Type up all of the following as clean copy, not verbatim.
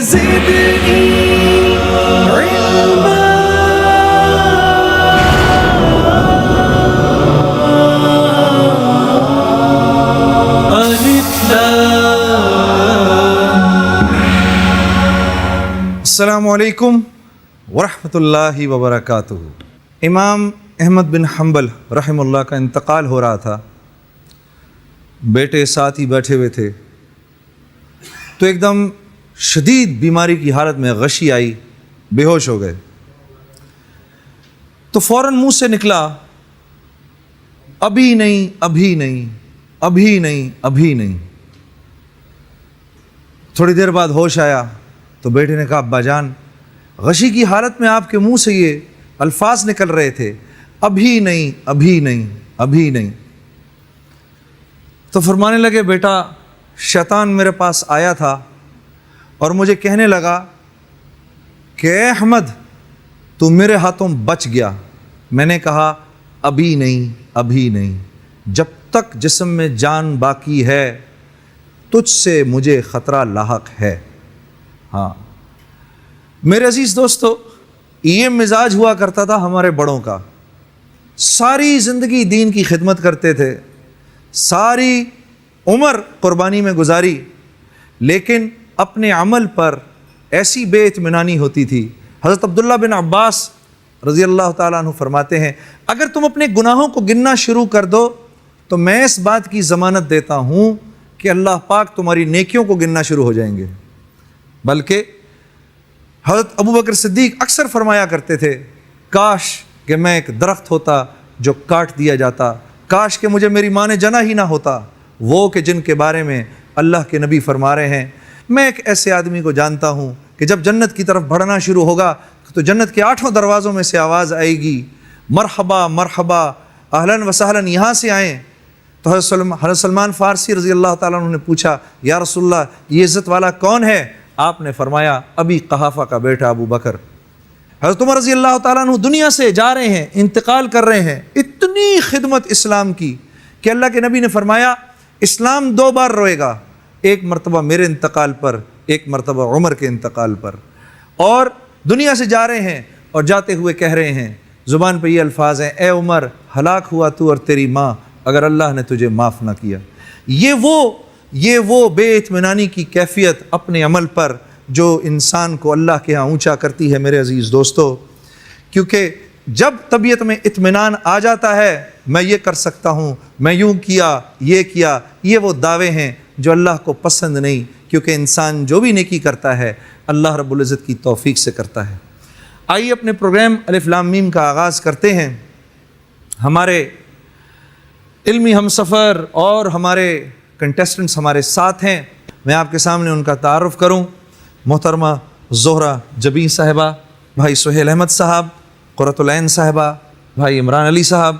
زدنی علما السلام علیکم ورحمۃ اللہ وبرکاتہ۔ امام احمد بن حنبل رحمہ اللہ کا انتقال ہو رہا تھا، بیٹے ساتھ ہی بیٹھے ہوئے تھے، تو ایک دم شدید بیماری کی حالت میں غشی آئی، بے ہوش ہو گئے۔ تو فوراً منہ سے نکلا ابھی نہیں ابھی نہیں ابھی نہیں ابھی نہیں۔ تھوڑی دیر بعد ہوش آیا تو بیٹے نے کہا ابا جان، غشی کی حالت میں آپ کے منہ سے یہ الفاظ نکل رہے تھے، ابھی نہیں ابھی نہیں ابھی نہیں۔ تو فرمانے لگے بیٹا، شیطان میرے پاس آیا تھا اور مجھے کہنے لگا کہ اے احمد تو میرے ہاتھوں بچ گیا۔ میں نے کہا ابھی نہیں ابھی نہیں، جب تک جسم میں جان باقی ہے تجھ سے مجھے خطرہ لاحق ہے۔ ہاں میرے عزیز دوستو، یہ مزاج ہوا کرتا تھا ہمارے بڑوں کا۔ ساری زندگی دین کی خدمت کرتے تھے، ساری عمر قربانی میں گزاری، لیکن اپنے عمل پر ایسی بے اطمینانی ہوتی تھی۔ حضرت عبداللہ بن عباس رضی اللہ تعالیٰ عنہ فرماتے ہیں، اگر تم اپنے گناہوں کو گننا شروع کر دو تو میں اس بات کی ضمانت دیتا ہوں کہ اللہ پاک تمہاری نیکیوں کو گننا شروع ہو جائیں گے۔ بلکہ حضرت ابو بکر صدیق اکثر فرمایا کرتے تھے، کاش کہ میں ایک درخت ہوتا جو کاٹ دیا جاتا، کاش کہ مجھے میری ماں نے جنا ہی نہ ہوتا، وہ کہ جن کے بارے میں اللہ کے نبی فرما رہے ہیں۔ میں ایک ایسے آدمی کو جانتا ہوں کہ جب جنت کی طرف بڑھنا شروع ہوگا تو جنت کے 8 دروازوں میں سے آواز آئے گی، مرحبا مرحبا اہلاً و سہلاً، یہاں سے آئیں۔ تو حضرت سلمان فارسی رضی اللہ تعالیٰ عنہ نے پوچھا، یا رسول اللہ یہ عزت والا کون ہے؟ آپ نے فرمایا ابی قحافہ کا بیٹا ابو بکر۔ حضرت عمر رضی اللہ تعالیٰ عنہ دنیا سے جا رہے ہیں، انتقال کر رہے ہیں، اتنی خدمت اسلام کی کہ اللہ کے نبی نے فرمایا اسلام 2 بار روئے گا، ایک مرتبہ میرے انتقال پر، ایک مرتبہ عمر کے انتقال پر۔ اور دنیا سے جا رہے ہیں اور جاتے ہوئے کہہ رہے ہیں، زبان پہ یہ الفاظ ہیں، اے عمر ہلاک ہوا تو اور تیری ماں اگر اللہ نے تجھے معاف نہ کیا۔ یہ وہ بے اطمینانی کی کیفیت اپنے عمل پر جو انسان کو اللہ کے ہاں اونچا کرتی ہے میرے عزیز دوستو، کیونکہ جب طبیعت میں اطمینان آ جاتا ہے، میں یہ کر سکتا ہوں، میں یوں کیا، یہ وہ دعوے ہیں جو اللہ کو پسند نہیں، کیونکہ انسان جو بھی نیکی کرتا ہے اللہ رب العزت کی توفیق سے کرتا ہے۔ آئیے اپنے پروگرام الف لام میم کا آغاز کرتے ہیں۔ ہمارے علمی ہمسفر اور ہمارے کنٹیسٹنٹس ہمارے ساتھ ہیں، میں آپ کے سامنے ان کا تعارف کروں۔ محترمہ زہرہ جبیں صاحبہ، بھائی سہیل احمد صاحب، قرۃ العین صاحبہ، بھائی عمران علی صاحب،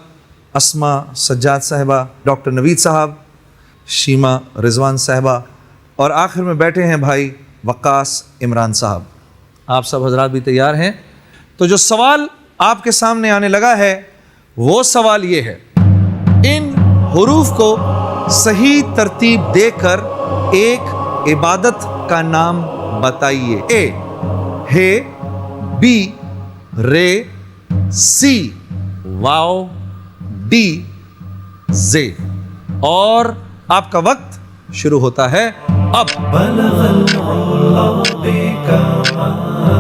اسما سجاد صاحبہ، ڈاکٹر نوید صاحب، شیما رضوان صاحبہ، اور آخر میں بیٹھے ہیں بھائی وقاص عمران صاحب۔ آپ سب حضرات بھی تیار ہیں؟ تو جو سوال آپ کے سامنے آنے لگا ہے وہ سوال یہ ہے، ان حروف کو صحیح ترتیب دے کر ایک عبادت کا نام بتائیے۔ اے ہے، بی رے، سی واو، ڈی زے، اور آپ کا وقت شروع ہوتا ہے اب۔ بلغ العلا بکمالہ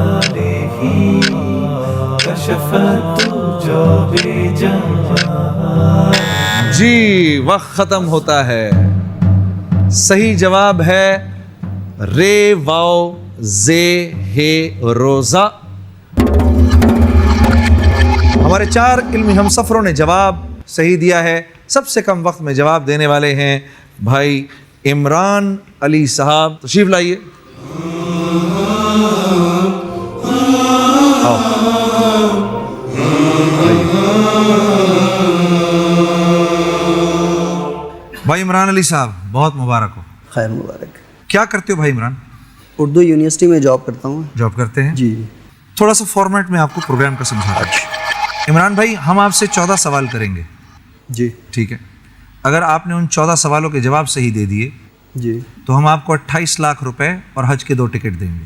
کشف الدجی بجمالہ۔ جی وقت ختم ہوتا ہے۔ صحیح جواب ہے رے واو زے ہے روزہ۔ ہمارے 4 علمی ہمسفروں نے جواب صحیح دیا ہے۔ سب سے کم وقت میں جواب دینے والے ہیں بھائی عمران علی صاحب، تشریف لائیے۔ بھائی عمران علی صاحب بہت مبارک ہو۔ خیر مبارک۔ کیا کرتے ہو بھائی عمران؟ اردو یونیورسٹی میں جاب کرتا ہوں۔ جاب کرتے ہیں؟ جی۔ تھوڑا سا فارمیٹ میں آپ کو پروگرام کا سمجھاتا ہوں۔ عمران بھائی ہم آپ سے 14 سوال کریں گے، جی ٹھیک ہے؟ اگر آپ نے ان 14 سوالوں کے جواب صحیح دے دیے جی تو ہم آپ کو 28 لاکھ روپے اور حج کے 2 ٹکٹ دیں گے۔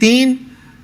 3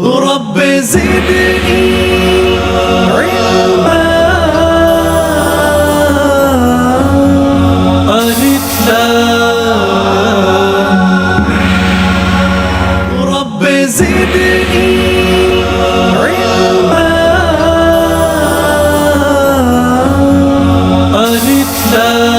رب زدني علما ألف لام رب زدني علما ألف لام.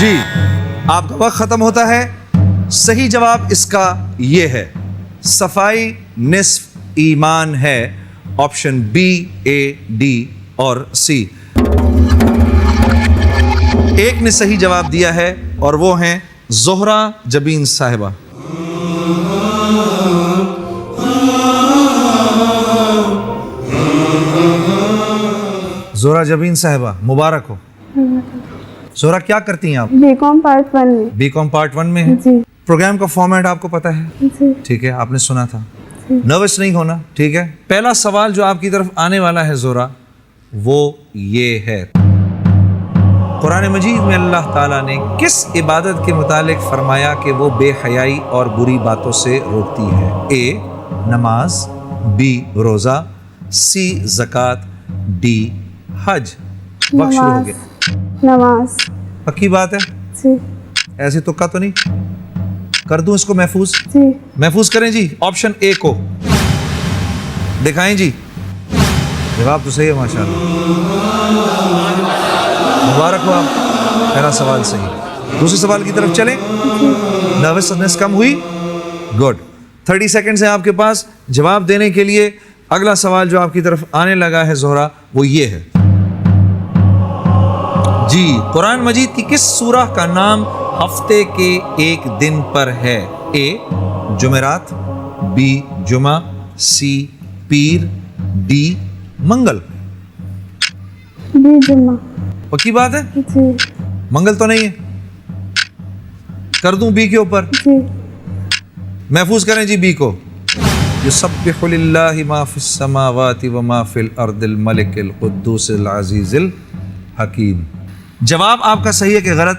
جی آپ کا وقت ختم ہوتا ہے. صحیح جواب اس کا یہ ہے صفائی نصف ایمان ہے. آپشن بی, اے, ڈی اور سی. ایک نے صحیح جواب دیا ہے اور وہ ہیں زہرا جبین صاحبہ. زہرا جبین صاحبہ مبارک ہو. زہرا کیا کرتی ہیں آپ؟ بی کام پارٹ 1 میں. بی کام پارٹ 1 میں ہے. جی پروگرام کا فارمیٹ آپ کو پتا ہے؟ جی ٹھیک ہے, آپ نے سنا تھا. نروس نہیں ہونا, ٹھیک ہے. پہلا سوال جو آپ کی طرف آنے والا ہے زہرا وہ یہ ہے قرآن مجید میں اللہ تعالیٰ نے کس عبادت کے متعلق فرمایا کہ وہ بے حیائی اور بری باتوں سے روکتی ہے؟ اے نماز, بی روزہ, سی زکوٰۃ, ڈی حج. وقت شروع ہو گیا. نماز. پکی بات ہے؟ جی ایسے تکا تو نہیں کر دوں اس کو محفوظ؟ جی محفوظ کریں جی. آپشن اے کو دکھائیں جی. جواب تو صحیح ہے ماشاءاللہ, مبارک ہو آپ. پہلا سوال صحیح. دوسرے سوال کی طرف چلیں. نروسنس کم ہوئی؟ گڈ. 30 سیکنڈز ہیں آپ کے پاس جواب دینے کے لیے. اگلا سوال جو آپ کی طرف آنے لگا ہے زہرا وہ یہ ہے جی قرآن مجید کی کس سورہ کا نام ہفتے کے ایک دن پر ہے؟ اے جمعرات, بی جمعہ, سی پیر, ڈی منگل. بی جمعہ. پکی بات ہے؟ جی منگل تو نہیں ہے. کر دوں بی کے اوپر؟ جی محفوظ کریں جی بی کو. یسبح للہ ما فی السماوات و ما فی الارض الملک القدوس العزیز الحکیم. جواب آپ کا صحیح ہے کہ غلط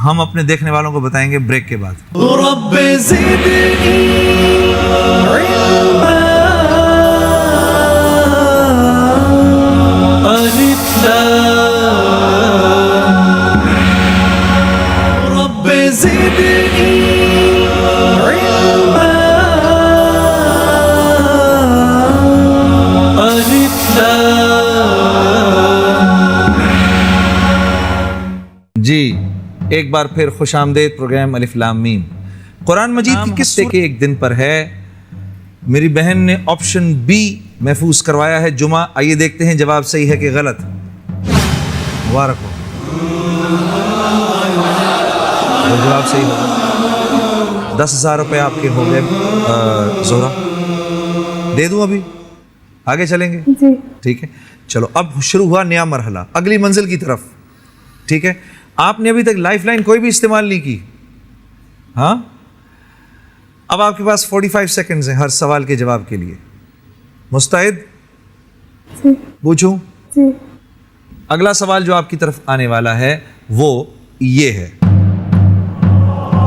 ہم اپنے دیکھنے والوں کو بتائیں گے بریک کے بعد. رب زدني علما ألف لام رب زدني علما ألف لام. جی ایک بار پھر خوش آمدید پروگرام الف لام میم. قرآن مجید کی کس ہفتے کے ایک دن پر ہے؟ میری بہن نے آپشن بی محفوظ کروایا ہے جمعہ. آئیے دیکھتے ہیں جواب صحیح ہے کہ غلط. مبارک ہو. جواب صحیح ہوگا 10,000 روپے آپ کے ہو گئے. زہرا دے دوں ابھی آگے چلیں گے؟ جی ٹھیک ہے چلو اب شروع ہوا نیا مرحلہ اگلی منزل کی طرف. ٹھیک ہے آپ نے ابھی تک لائف لائن کوئی بھی استعمال نہیں کی. ہاں اب آپ کے پاس 45 سیکنڈز ہیں ہر سوال کے جواب کے لیے. مستعد؟ جی پوچھوں؟ جی اگلا سوال جو آپ کی طرف آنے والا ہے وہ یہ ہے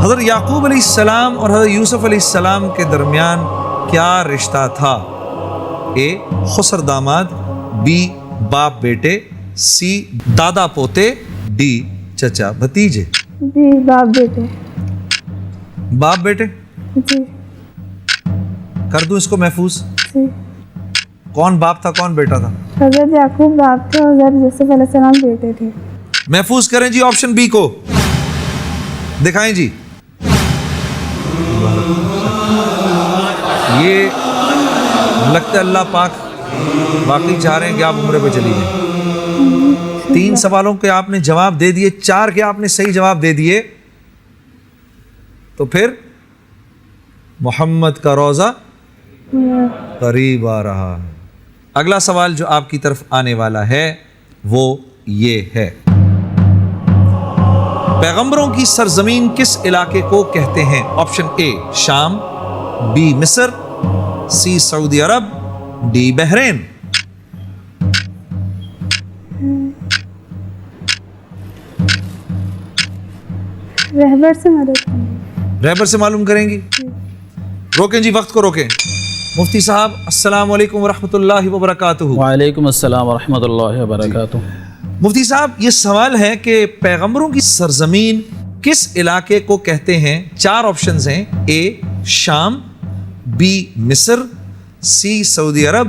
حضرت یعقوب علیہ السلام اور حضرت یوسف علیہ السلام کے درمیان کیا رشتہ تھا؟ اے خسر داماد, بی باپ بیٹے, سی دادا پوتے, ڈی چچا بھتیجے. بی باپ بیٹے. باپ بیٹے جی کر دوں اس کو محفوظ. جی کون باپ تھا کون بیٹا تھا؟ حضرت یعقوب باپ تھے اور حضرت یوسف علیہ السلام بیٹے تھے. محفوظ کریں جی آپشن بی کو دکھائیں جی. یہ لگتا ہے اللہ پاک واقعی چاہ رہے ہیں کہ آپ عمرے پہ چلی جائیں. 3 سوالوں کے آپ نے جواب دے دیے, 4 کے آپ نے صحیح جواب دے دیے, تو پھر محمد کا روزہ قریب آ رہا ہے. اگلا سوال جو آپ کی طرف آنے والا ہے وہ یہ ہے پیغمبروں کی سرزمین کس علاقے کو کہتے ہیں؟ آپشن اے شام, بی مصر, سی سعودی عرب, ڈی بحرین. رہبر سے مدد. رہبر سے معلوم کریں گی؟ روکیں جی وقت کو روکیں. مفتی صاحب السلام علیکم ورحمۃ اللہ وبرکاتہ. وعلیکم السلام ورحمۃ اللہ وبرکاتہ. مفتی صاحب یہ سوال ہے کہ پیغمبروں کی سرزمین کس علاقے کو کہتے ہیں؟ 4 آپشنز ہیں. اے شام, بی مصر, سی سعودی عرب,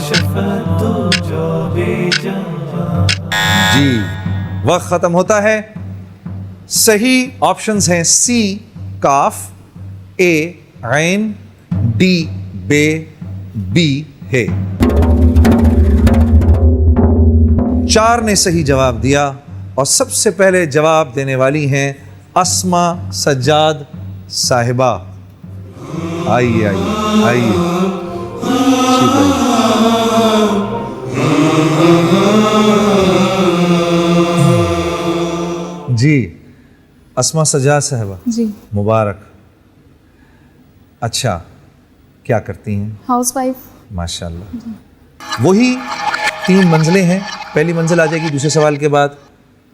کشفت جو بے جان. جی وقت ختم ہوتا ہے. صحیح آپشنز ہیں سی کاف، اے عین، ڈی بے، بی ہے. 4 نے صحیح جواب دیا اور سب سے پہلے جواب دینے والی ہیں اسما سجاد صاحبہ. آئیے آئیے آئیے. ٹھیک ہے. جی اسما سجاد صاحبہ جی مبارک. اچھا کیا کرتی ہیں؟ House wife. ماشاء اللہ. وہی 3 منزلیں ہیں. پہلی منزل آ جائے گی دوسرے سوال کے بعد،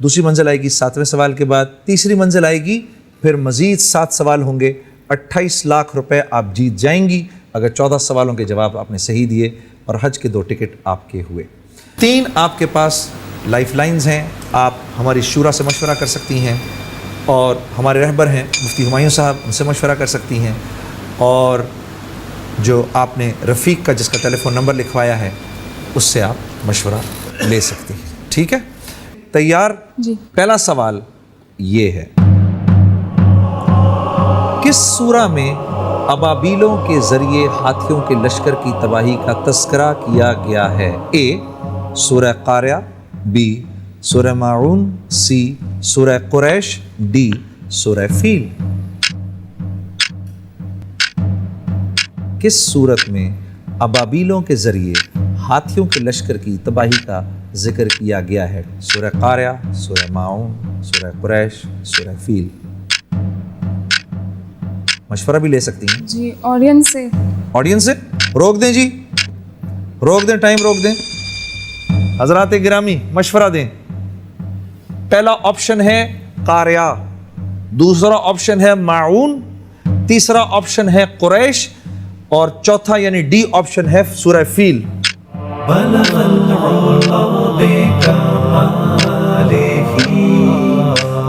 دوسری منزل آئے گی 7ویں سوال کے بعد، تیسری منزل آئے گی، پھر مزید 7 سوال ہوں گے. 28 لاکھ روپے آپ جیت جائیں گی اگر 14 سوالوں کے جواب آپ نے صحیح دیے اور حج کے 2 ٹکٹ آپ کے ہوئے. 3 آپ کے پاس لائف لائنز ہیں. آپ ہماری شورا سے مشورہ کر سکتی ہیں اور ہمارے رہبر ہیں مفتی ہمایوں صاحب، ان سے مشورہ کر سکتی ہیں، اور جو آپ نے رفیق کا جس کا ٹیلی فون نمبر لکھوایا ہے اس سے آپ مشورہ لے سکتی ہیں. ٹھیک ہے؟ تیار؟ جی. پہلا سوال یہ ہے، کس سورہ میں ابابیلوں کے ذریعے ہاتھیوں کے لشکر کی تباہی کا تذکرہ کیا گیا ہے؟ اے سورہ قاریہ، بی سورہ ماعون، سی سورہ قریش، ڈی سورہ فیل. کس سورت میں ابابیلوں کے ذریعے ہاتھیوں کے لشکر کی تباہی کا ذکر کیا گیا ہے؟ سورہ قاریہ، سورہ ماعون، سورہ قریش، سورہ فیل. مشورہ بھی لے سکتی ہیں. جی آڈینس سے. آڈینس سے روک دیں جی، روک دیں، ٹائم روک دیں. حضرات گرامی مشورہ دیں. پہلا آپشن ہے قاریہ، دوسرا آپشن ہے ماعون، تیسرا آپشن ہے قریش، اور چوتھا یعنی ڈی آپشن ہے سورہ فیل. بلغ العلا بکمالہ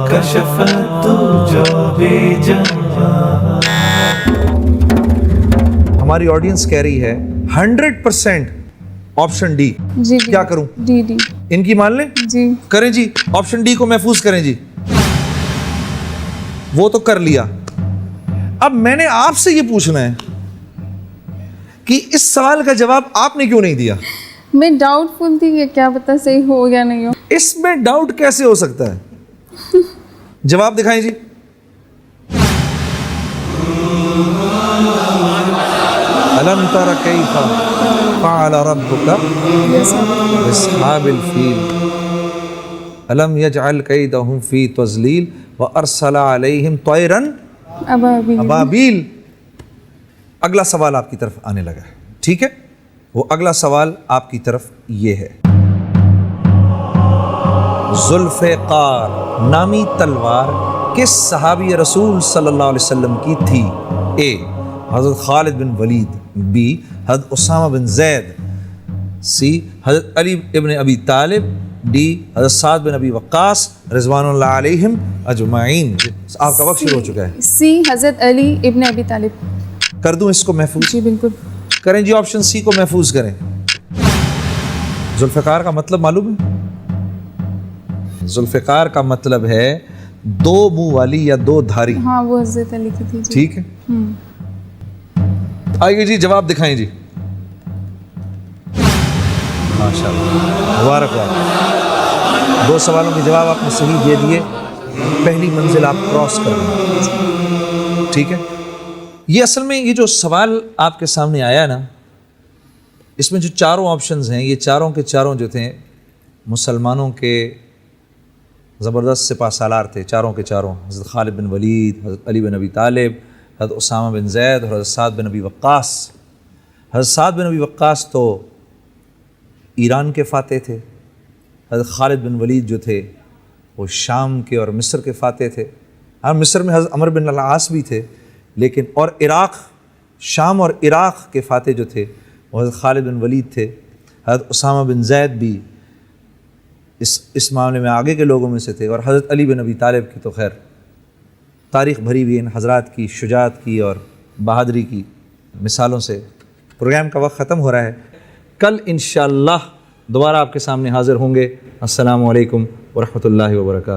کشفت جو بے جان. ہماری آڈینس کہہ رہی ہے 100% آپشن ڈی. جی کیا کروں؟ ڈی. ڈی. ان کی مان لیں؟ جی. کریں جی، آپشن ڈی کو محفوظ کریں جی. وہ تو کر لیا. اب میں نے آپ سے یہ پوچھنا ہے کہ اس سوال کا جواب آپ نے کیوں نہیں دیا؟ میں ڈاؤٹ فل تھی کہ کیا پتہ صحیح ہو یا نہیں ہو. اس میں ڈاؤٹ کیسے ہو سکتا ہے؟ جواب دکھائیں جی. أَلَمْ تَرَ كَيْفَ فَعَلَ رَبُّكَ بِأَصْحَابِ الْفِيلِ أَلَمْ يَجْعَلْ كَيْدَهُمْ فِي تَضْلِيلٍ وَأَرْسَلَ عَلَيْهِمْ طَيْرًا أَبَابِيلَ. اگلا سوال آپ کی طرف آنے لگا ہے. ٹھیک ہے؟ وہ اگلا سوال آپ کی طرف یہ ہے، ذوالفقار نامی تلوار کس صحابی رسول صلی اللہ علیہ وسلم کی تھی؟ اے حضرت خالد بن ولید، بی حضرت اسامہ بن زید، سی حضرت علی ابن ابی طالب، ڈی حضرت سعد بن ابی وقاص رضوان اللہ علیہم اجمعین. آپ کا وقت شروع ہو چکا ہے. سی حضرت علی ابن ابی طالب. کر دوں اس کو محفوظ؟ جی بالکل کریں جی. آپشن سی کو محفوظ کریں. ذوالفقار کا مطلب معلوم ہے؟ ذوالفقار کا مطلب ہے 2 منہ والی یا 2 دھاری. ہاں وہ حضرت علی کی تھی. ٹھیک ہے. آئیے جی جواب دکھائیں جی. ماشاءاللہ مبارک. 2 سوالوں کے جواب آپ نے صحیح دے دیے. پہلی منزل آپ کراس کر رہے ہیں. ٹھیک ہے. یہ اصل میں یہ جو سوال آپ کے سامنے آیا نا، اس میں جو 4 آپشنز ہیں، یہ چاروں کے چاروں جو تھے مسلمانوں کے زبردست سپہ سالار تھے. چاروں کے چاروں حضرت خالد بن ولید، حضرت علی بن ابی طالب، حضرت اسامہ بن زید اور حضرت سعد بن ابی وقاص. حضرت سعد بن ابی وقاص تو ایران کے فاتح تھے. حضرت خالد بن ولید جو تھے وہ شام کے اور مصر کے فاتح تھے. ہاں مصر میں حضرت عمر بن العاص بھی تھے، لیکن اور عراق، شام اور عراق کے فاتح جو تھے وہ حضرت خالد بن ولید تھے. حضرت اسامہ بن زید بھی اس معاملے میں آگے کے لوگوں میں سے تھے. اور حضرت علی بن ابی طالب کی تو خیر تاریخ بھری ہوئی ان حضرات کی شجاعت کی اور بہادری کی مثالوں سے. پروگرام کا وقت ختم ہو رہا ہے. کل انشاءاللہ دوبارہ آپ کے سامنے حاضر ہوں گے. السلام علیکم ورحمۃ اللہ وبرکاتہ.